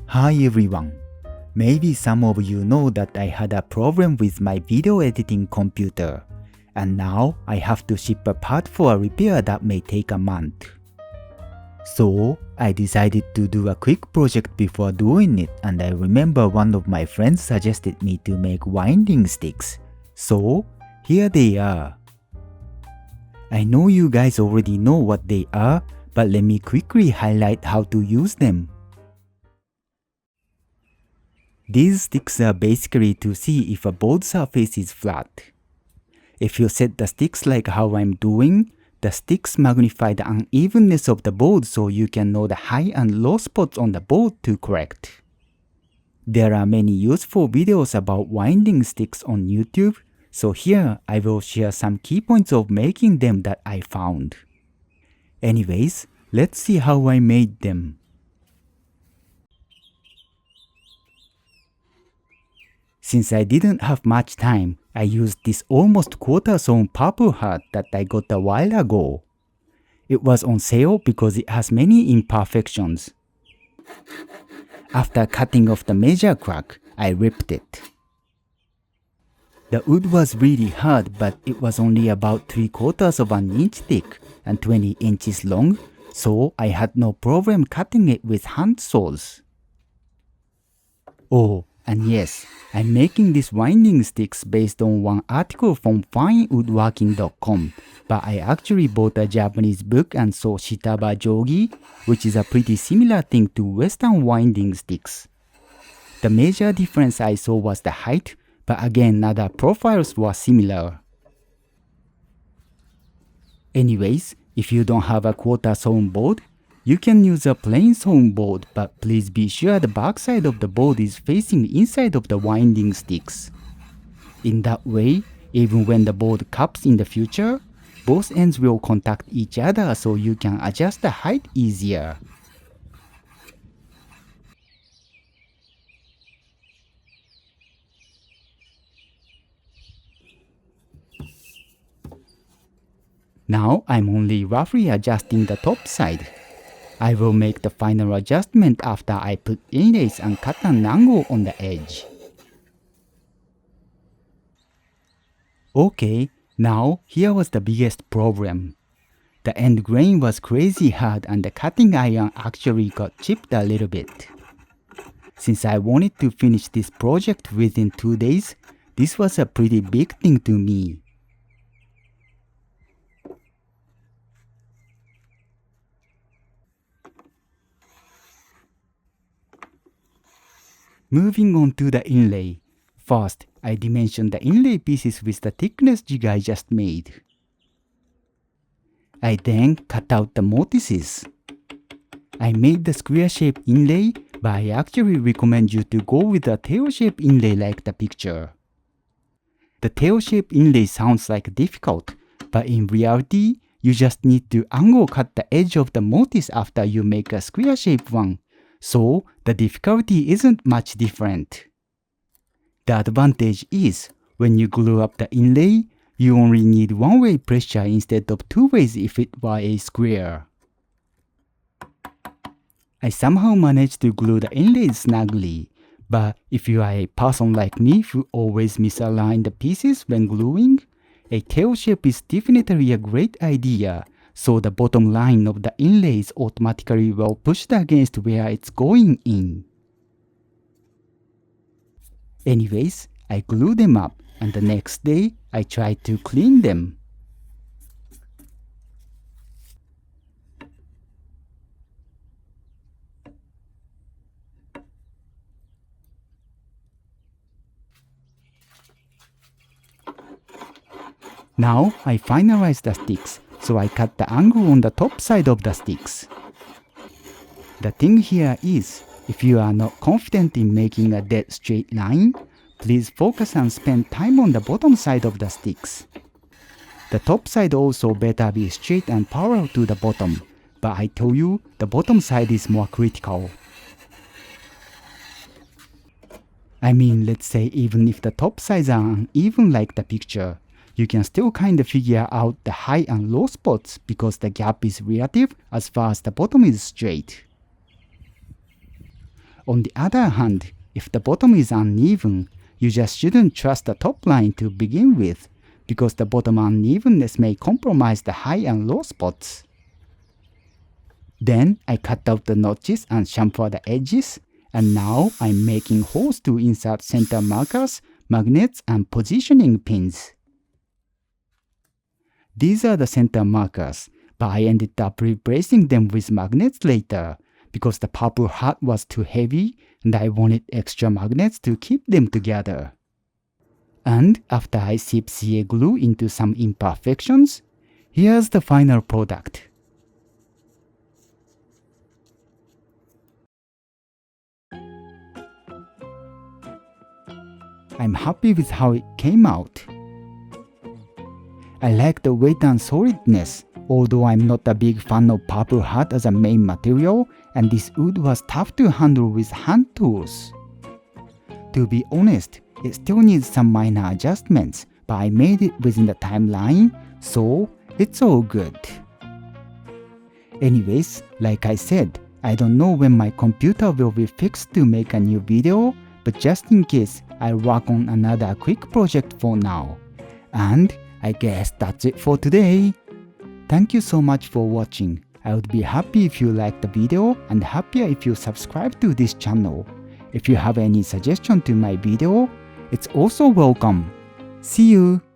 Hi everyone. Maybe some of you know that I had a problem with my video editing computer, and now I have to ship a part for a repair that may take a month. So I decided to do a quick project before doing it, and I remember one of my friends suggested me to make winding sticks. So here they are. I know you guys already know what they are, but let me quickly highlight how to use them. These sticks are basically to see if a board surface is flat. If you set the sticks like how I'm doing, the sticks magnify the unevenness of the board so you can know the high and low spots on the board to correct. There are many useful videos about winding sticks on YouTube, so here I will share some key points of making them that I found. Anyways, let's see how I made them. Since I didn't have much time, I used this almost quarter-sewn purple hat that I got a while ago. It was on sale because it has many imperfections. After cutting off the major crack, I ripped it. The wood was really hard, but it was only about 3/4 of an inch thick and 20 inches long, so I had no problem cutting it with hand saws. Oh, and yes, I'm making these winding sticks based on one article from finewoodworking.com, but I actually bought a Japanese book and saw Shitaba Jogi, which is a pretty similar thing to Western winding sticks. The major difference I saw was the height, but again other profiles were similar. Anyways, if you don't have a quarter-sewn board, you can use a plain sewn board, but please be sure the back side of the board is facing inside of the winding sticks. In that way, even when the board cups in the future, both ends will contact each other so you can adjust the height easier. Now I'm only roughly adjusting the top side. I will make the final adjustment after I put inlays and cut an angle on the edge. Okay, now here was the biggest problem. The end grain was crazy hard and the cutting iron actually got chipped a little bit. Since I wanted to finish this project within 2 days, this was a pretty big thing to me. Moving on to the inlay. First, I dimensioned the inlay pieces with the thickness jig I just made. I then cut out the mortises. I made the square shape inlay, but I actually recommend you to go with a tail shape inlay like the picture. The tail shape inlay sounds like difficult, but in reality, you just need to angle cut the edge of the mortise after you make a square shape one. So the difficulty isn't much different. The advantage is, when you glue up the inlay, you only need one-way pressure instead of two ways if it were a square. I somehow managed to glue the inlays snugly, but if you are a person like me who always misalign the pieces when gluing, a tail shape is definitely a great idea. So the bottom line of the inlay is automatically well pushed against where it's going in. Anyways, I glue them up and the next day I tried to clean them. Now I finalized the sticks, so I cut the angle on the top side of the sticks. The thing here is, if you are not confident in making a dead straight line, please focus and spend time on the bottom side of the sticks. The top side also better be straight and parallel to the bottom, but I told you the bottom side is more critical. I mean, let's say even if the top sides are uneven like the picture, you can still kind of figure out the high and low spots because the gap is relative as far as the bottom is straight. On the other hand, if the bottom is uneven, you just shouldn't trust the top line to begin with, because the bottom unevenness may compromise the high and low spots. Then I cut out the notches and chamfer the edges, and now I'm making holes to insert center markers, magnets, and positioning pins. These are the center markers, but I ended up replacing them with magnets later, because the purple heart was too heavy and I wanted extra magnets to keep them together. And after I sip CA glue into some imperfections, here's the final product. I'm happy with how it came out. I like the weight and solidness, although I'm not a big fan of purple heart as a main material, and this wood was tough to handle with hand tools. To be honest, it still needs some minor adjustments, but I made it within the timeline, so it's all good. Anyways, like I said, I don't know when my computer will be fixed to make a new video, but just in case, I'll work on another quick project for now. And I guess that's it for today. Thank you so much for watching. I would be happy if you liked the video and happier if you subscribe to this channel. If you have any suggestion to my video, it's also welcome. See you!